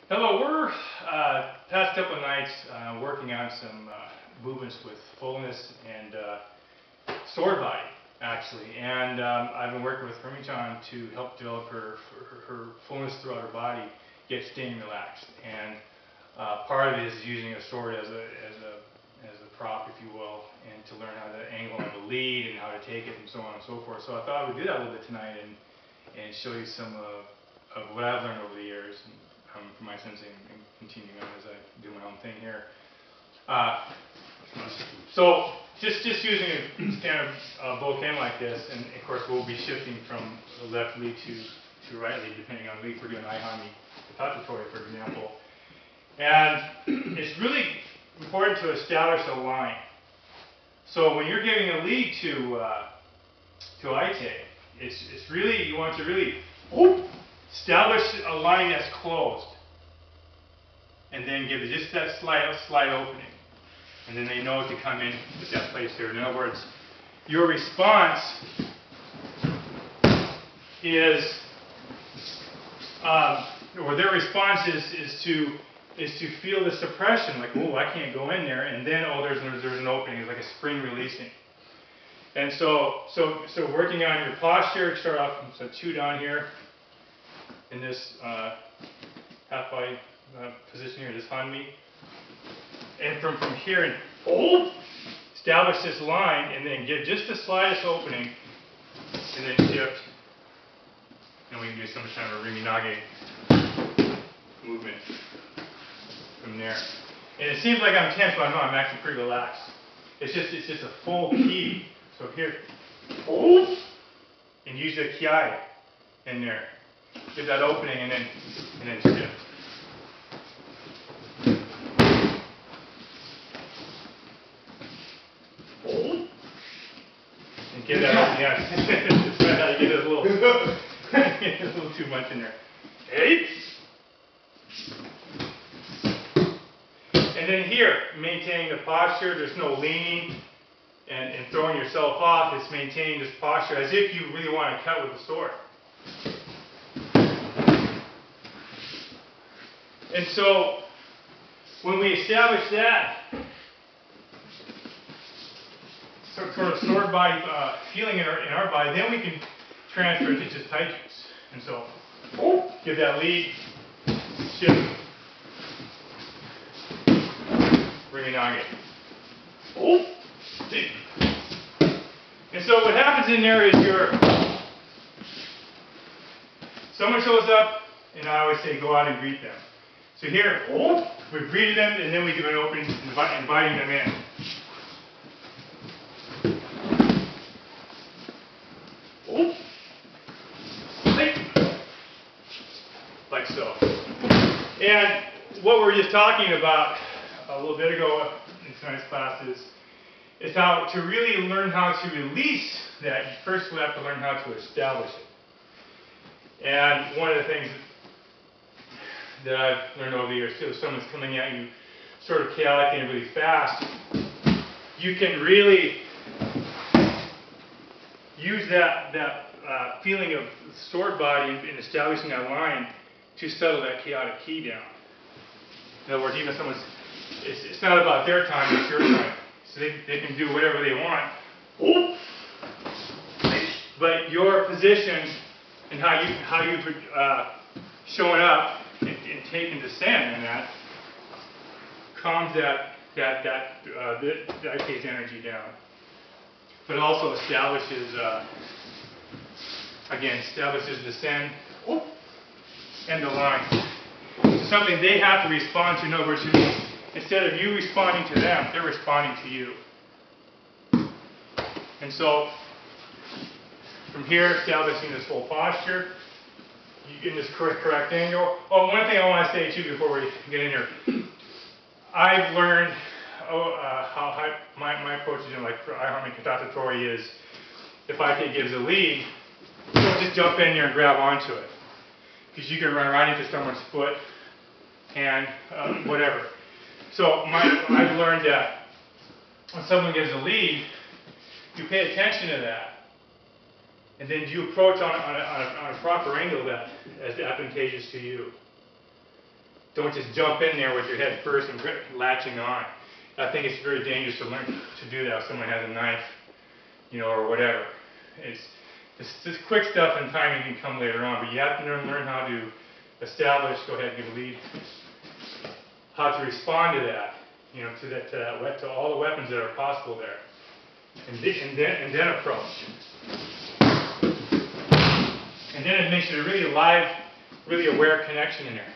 Hello, we're past couple of nights working on some movements with fullness and sword body, actually. And I've been working with Hermie-chan to help develop her fullness throughout her body, get staying relaxed. And part of it is using a sword as a prop, if you will, and to learn how to angle on the lead and how to take it and so on and so forth. So I thought I would do that a little bit tonight and show you some of what I've learned over the years. From my sensing and continuing on as I do my own thing here. So just using a standard bow can like this, and of course we'll be shifting from the left lead to right lead depending on the lead. We're doing Aihami Katatori, for example. And it's really important to establish a line. So when you're giving a lead to Aite, it's really, you want to really establish a line that's closed, and then give it just that slight opening, and then they know to come in with that place there. In other words, your response is, or their response is to feel the suppression, like, oh, I can't go in there, and then, oh, there's an opening. It's like a spring releasing. And so working on your posture, start off so 2 down here in this half body position here, this hanmi, and from here and establish this line, and then give just the slightest opening, and then shift, and we can do some kind of a rimi-nage movement from there. And it seems like I'm tense, but I'm actually pretty relaxed. It's just a full ki. So here, and use the kiai in there. Give that opening and then shift. And give that opening. Yeah, just try how to get it a little too much in there. Hey. And then here, maintaining the posture. There's no leaning and throwing yourself off. It's maintaining this posture as if you really want to cut with the sword. And so, when we establish that sort of sword body feeling in our body, then we can transfer it to just taijus. And so, give that lead, shift, rimi-nage. And so what happens in there is someone shows up, and I always say go out and greet them. So here, we've greeted them, and then we give an opening, inviting them in. Like so. And what we were just talking about a little bit ago in tonight's class is how to really learn how to release that. First, we have to learn how to establish it. And one of the things that I've learned over the years too, if someone's coming at you sort of chaotically and really fast, you can really use that feeling of sword body in establishing that line to settle that chaotic ki down. In other words, even if someone's, it's not about their time, it's your time. So they can do whatever they want. But your position and how you've showing up and taking the stand in that calms that case energy down. But it also establishes the send and the line. It's something they have to respond to. In other words, instead of you responding to them, they're responding to you. And so, from here, establishing this whole posture, you get in this correct angle. Oh, one thing I want to say too before we get in here. I've learned how my approach is, like for Aihami Katatori is, if Aite gives a lead, don't just jump in there and grab onto it. Because you can run right into someone's foot, hand, whatever. So I've learned that when someone gives a lead, you pay attention to that. And then you approach on a proper angle that is advantageous to you. Don't just jump in there with your head first and latching on. I think it's very dangerous to learn to do that if someone has a knife, you know, or whatever. It's this quick stuff and timing can come later on, but you have to learn how to establish. Go ahead, give a lead. How to respond to that, you know, to all the weapons that are possible there, and then approach. And then it makes it a really live, really aware connection in there.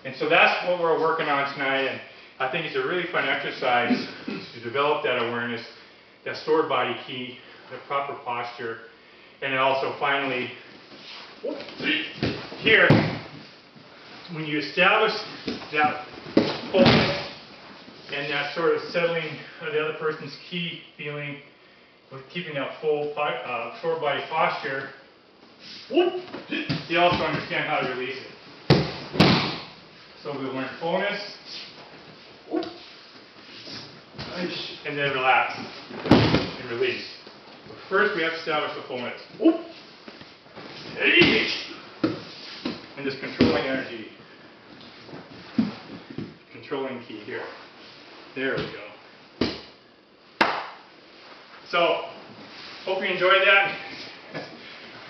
And so that's what we're working on tonight, and I think it's a really fun exercise to develop that awareness, that stored body key, the proper posture, and then also finally, here, when you establish that fullness and that sort of settling of the other person's key feeling, with keeping that full stored body posture, you also understand how to release it. So we learn fullness, and then relax and release. But first we have to establish the fullness. And this controlling energy. Controlling key here. There we go. So, hope you enjoyed that.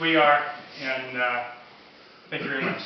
We are, and thank you very much.